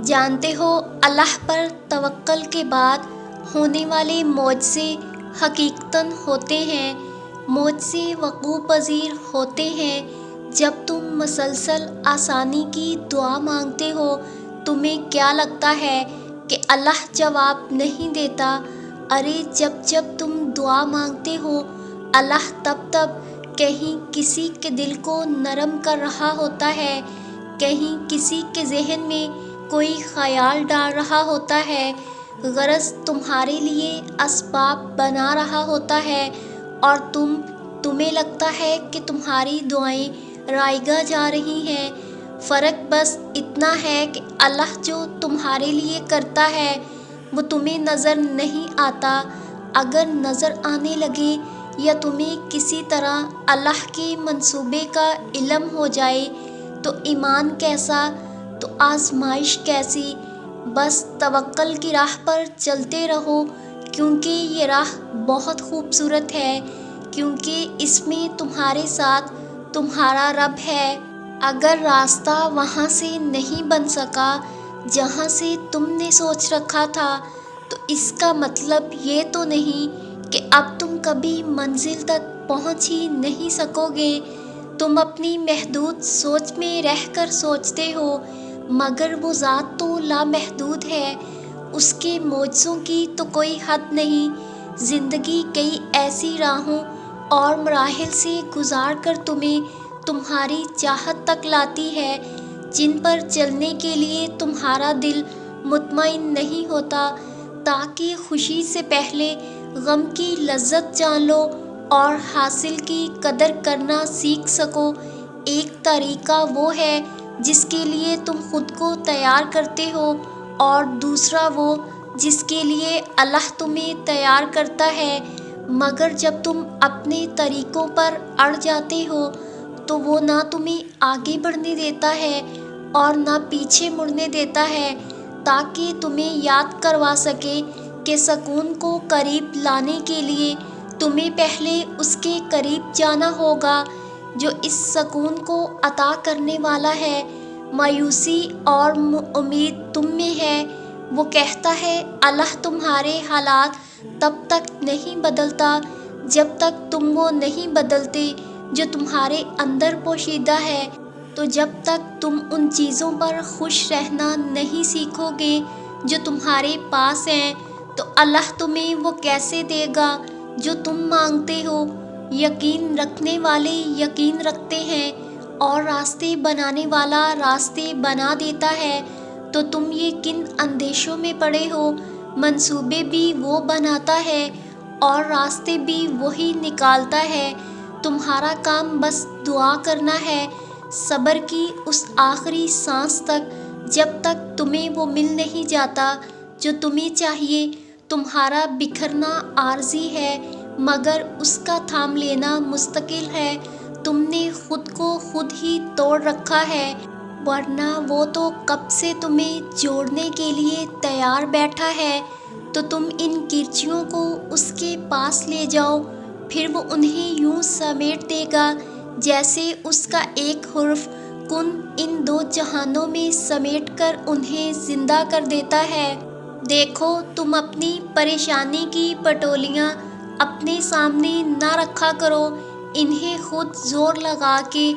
جانتے ہو اللہ پر توکل کے بعد ہونے والے معجزے حقیقتاً ہوتے ہیں، معجزے وقوع پذیر ہوتے ہیں۔ جب تم مسلسل آسانی کی دعا مانگتے ہو، تمہیں کیا لگتا ہے کہ اللہ جواب نہیں دیتا؟ ارے جب تم دعا مانگتے ہو، اللہ تب کہیں کسی کے دل کو نرم کر رہا ہوتا ہے، کہیں کسی کے ذہن میں کوئی خیال ڈال رہا ہوتا ہے، غرض تمہارے لیے اسباب بنا رہا ہوتا ہے، اور تمہیں لگتا ہے کہ تمہاری دعائیں رائگاں جا رہی ہیں۔ فرق بس اتنا ہے کہ اللہ جو تمہارے لیے کرتا ہے وہ تمہیں نظر نہیں آتا۔ اگر نظر آنے لگے یا تمہیں کسی طرح اللہ کے منصوبے کا علم ہو جائے تو ایمان کیسا، تو آزمائش کیسی؟ بس توکل کی راہ پر چلتے رہو، کیونکہ یہ راہ بہت خوبصورت ہے، کیونکہ اس میں تمہارے ساتھ تمہارا رب ہے۔ اگر راستہ وہاں سے نہیں بن سکا جہاں سے تم نے سوچ رکھا تھا، تو اس کا مطلب یہ تو نہیں کہ اب تم کبھی منزل تک پہنچ ہی نہیں سکو گے۔ تم اپنی محدود سوچ میں رہ کر سوچتے ہو، مگر وہ ذات تو لامحدود ہے، اس کے معجزوں کی تو کوئی حد نہیں۔ زندگی کئی ایسی راہوں اور مراحل سے گزار کر تمہیں تمہاری چاہت تک لاتی ہے، جن پر چلنے کے لیے تمہارا دل مطمئن نہیں ہوتا، تاکہ خوشی سے پہلے غم کی لذت جان لو اور حاصل کی قدر کرنا سیکھ سکو۔ ایک طریقہ وہ ہے جس کے لیے تم خود کو تیار کرتے ہو، اور دوسرا وہ جس کے لیے اللہ تمہیں تیار کرتا ہے، مگر جب تم اپنے طریقوں پر اڑ جاتے ہو تو وہ نہ تمہیں آگے بڑھنے دیتا ہے اور نہ پیچھے مڑنے دیتا ہے، تاکہ تمہیں یاد کروا سکے کہ سکون کو قریب لانے کے لیے تمہیں پہلے اس کے قریب جانا ہوگا جو اس سکون کو عطا کرنے والا ہے۔ مایوسی اور امید تم میں ہے۔ وہ کہتا ہے اللہ تمہارے حالات تب تک نہیں بدلتا جب تک تم وہ نہیں بدلتے جو تمہارے اندر پوشیدہ ہے۔ تو جب تک تم ان چیزوں پر خوش رہنا نہیں سیکھو گے جو تمہارے پاس ہیں، تو اللہ تمہیں وہ کیسے دے گا جو تم مانگتے ہو؟ یقین رکھنے والے یقین رکھتے ہیں، اور راستے بنانے والا راستے بنا دیتا ہے۔ تو تم یہ کن اندیشوں میں پڑے ہو؟ منصوبے بھی وہ بناتا ہے اور راستے بھی وہی نکالتا ہے۔ تمہارا کام بس دعا کرنا ہے، صبر کی اس آخری سانس تک، جب تک تمہیں وہ مل نہیں جاتا جو تمہیں چاہیے۔ تمہارا بکھرنا عارضی ہے، مگر اس کا تھام لینا مستقل ہے۔ تم نے خود کو خود ہی توڑ رکھا ہے، ورنہ وہ تو کب سے تمہیں جوڑنے کے لیے تیار بیٹھا ہے۔ تو تم ان کرچیوں کو اس کے پاس لے جاؤ، پھر وہ انہیں یوں سمیٹ دے گا جیسے اس کا ایک حرف کن ان دو جہانوں میں سمیٹ کر انہیں زندہ کر دیتا ہے۔ دیکھو، تم اپنی پریشانی کی پٹولیاں اپنے سامنے نہ رکھا کرو، انہیں خود زور لگا کے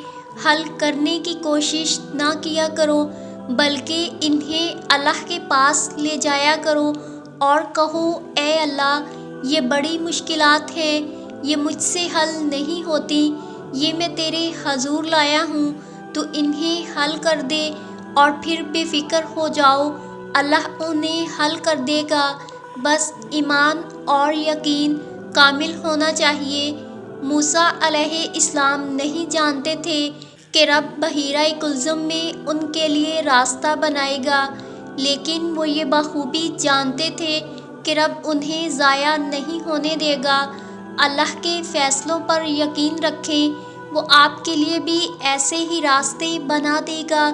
حل کرنے کی کوشش نہ کیا کرو، بلکہ انہیں اللہ کے پاس لے جایا کرو اور کہو اے اللہ، یہ بڑی مشکلات ہیں، یہ مجھ سے حل نہیں ہوتی، یہ میں تیرے حضور لایا ہوں، تو انہیں حل کر دے، اور پھر بے فکر ہو جاؤ، اللہ انہیں حل کر دے گا۔ بس ایمان اور یقین کامل ہونا چاہیے۔ موسیٰ علیہ السلام نہیں جانتے تھے کہ رب بحیرہ کلثم میں ان کے لیے راستہ بنائے گا، لیکن وہ یہ بخوبی جانتے تھے کہ رب انہیں ضائع نہیں ہونے دے گا۔ اللہ کے فیصلوں پر یقین رکھیں، وہ آپ کے لیے بھی ایسے ہی راستے بنا دے گا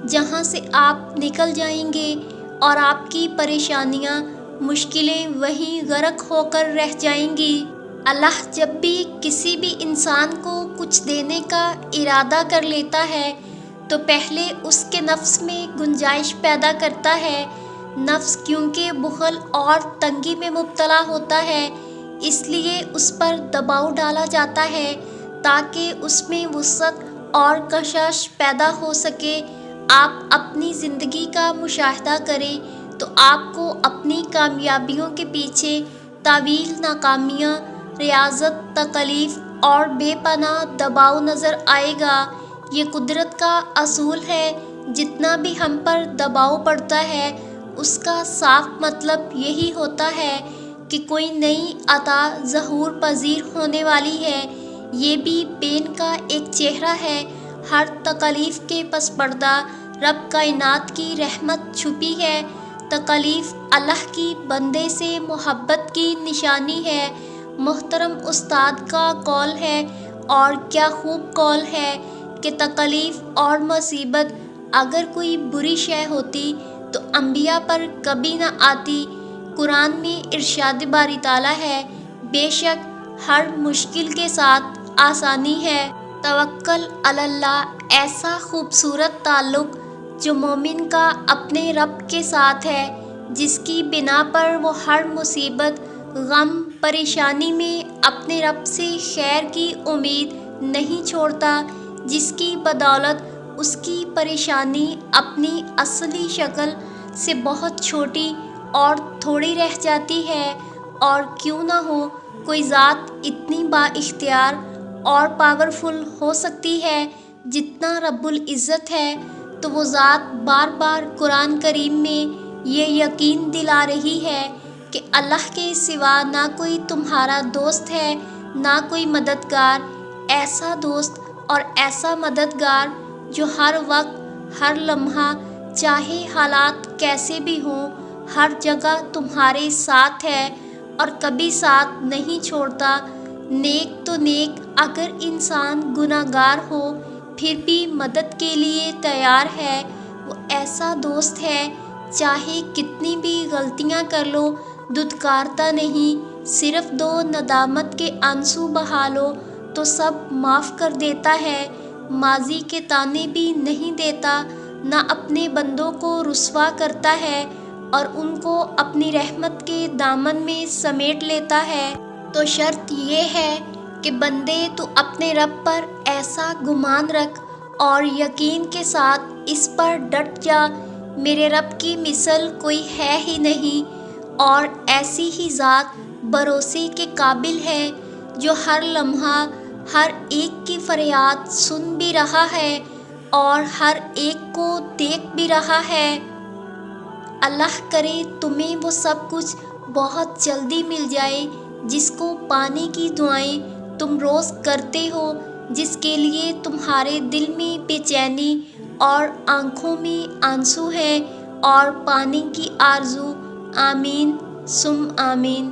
جہاں سے آپ نکل جائیں گے، اور آپ کی پریشانیاں، مشکلیں وہیں غرق ہو کر رہ جائیں گی۔ اللہ جب بھی کسی بھی انسان کو کچھ دینے کا ارادہ کر لیتا ہے تو پہلے اس کے نفس میں گنجائش پیدا کرتا ہے۔ نفس کیونکہ بخل اور تنگی میں مبتلا ہوتا ہے، اس لیے اس پر دباؤ ڈالا جاتا ہے تاکہ اس میں وسعت اور کشش پیدا ہو سکے۔ آپ اپنی زندگی کا مشاہدہ کریں تو آپ کو اپنی کامیابیوں کے پیچھے طویل ناکامیاں، ریاضت، تکلیف اور بے پناہ دباؤ نظر آئے گا۔ یہ قدرت کا اصول ہے، جتنا بھی ہم پر دباؤ پڑتا ہے اس کا صاف مطلب یہی ہوتا ہے کہ کوئی نئی عطا ظہور پذیر ہونے والی ہے۔ یہ بھی پین کا ایک چہرہ ہے۔ ہر تکلیف کے پس پردہ رب کائنات کی رحمت چھپی ہے۔ تکلیف اللہ کی بندے سے محبت کی نشانی ہے۔ محترم استاد کا قول ہے، اور کیا خوب قول ہے، کہ تکلیف اور مصیبت اگر کوئی بری شے ہوتی تو انبیاء پر کبھی نہ آتی۔ قرآن میں ارشاد باری تعالیٰ ہے، بے شک ہر مشکل کے ساتھ آسانی ہے۔ توکل علی اللہ ایسا خوبصورت تعلق جو مومن کا اپنے رب کے ساتھ ہے، جس کی بنا پر وہ ہر مصیبت، غم، پریشانی میں اپنے رب سے خیر کی امید نہیں چھوڑتا، جس کی بدولت اس کی پریشانی اپنی اصلی شکل سے بہت چھوٹی اور تھوڑی رہ جاتی ہے۔ اور کیوں نہ ہو، کوئی ذات اتنی با اختیار اور پاورفل ہو سکتی ہے جتنا رب العزت ہے، تو وہ ذات بار بار قرآن کریم میں یہ یقین دلا رہی ہے کہ اللہ کے سوا نہ کوئی تمہارا دوست ہے، نہ کوئی مددگار۔ ایسا دوست اور ایسا مددگار جو ہر وقت، ہر لمحہ، چاہے حالات کیسے بھی ہوں، ہر جگہ تمہارے ساتھ ہے اور کبھی ساتھ نہیں چھوڑتا۔ نیک تو نیک، اگر انسان گناہ گار ہو پھر بھی مدد کے لیے تیار ہے۔ وہ ایسا دوست ہے، چاہے کتنی بھی غلطیاں کر لو دھتکارتا نہیں، صرف دو ندامت کے آنسو بہا لو تو سب معاف کر دیتا ہے۔ ماضی کے طعنے بھی نہیں دیتا، نہ اپنے بندوں کو رسوا کرتا ہے، اور ان کو اپنی رحمت کے دامن میں سمیٹ لیتا ہے۔ تو شرط یہ ہے کہ بندے تو اپنے رب پر ایسا گمان رکھ اور یقین کے ساتھ اس پر ڈٹ جا، میرے رب کی مثل کوئی ہے ہی نہیں، اور ایسی ہی ذات بھروسے کے قابل ہے جو ہر لمحہ ہر ایک کی فریاد سن بھی رہا ہے اور ہر ایک کو دیکھ بھی رہا ہے۔ اللہ کرے تمہیں وہ سب کچھ بہت جلدی مل جائے جس کو پانے کی دعائیں تم روز کرتے ہو، جس کے لیے تمہارے دل میں بے چینی اور آنکھوں میں آنسو ہیں اور پانے کی آرزو۔ آمین ثم آمین۔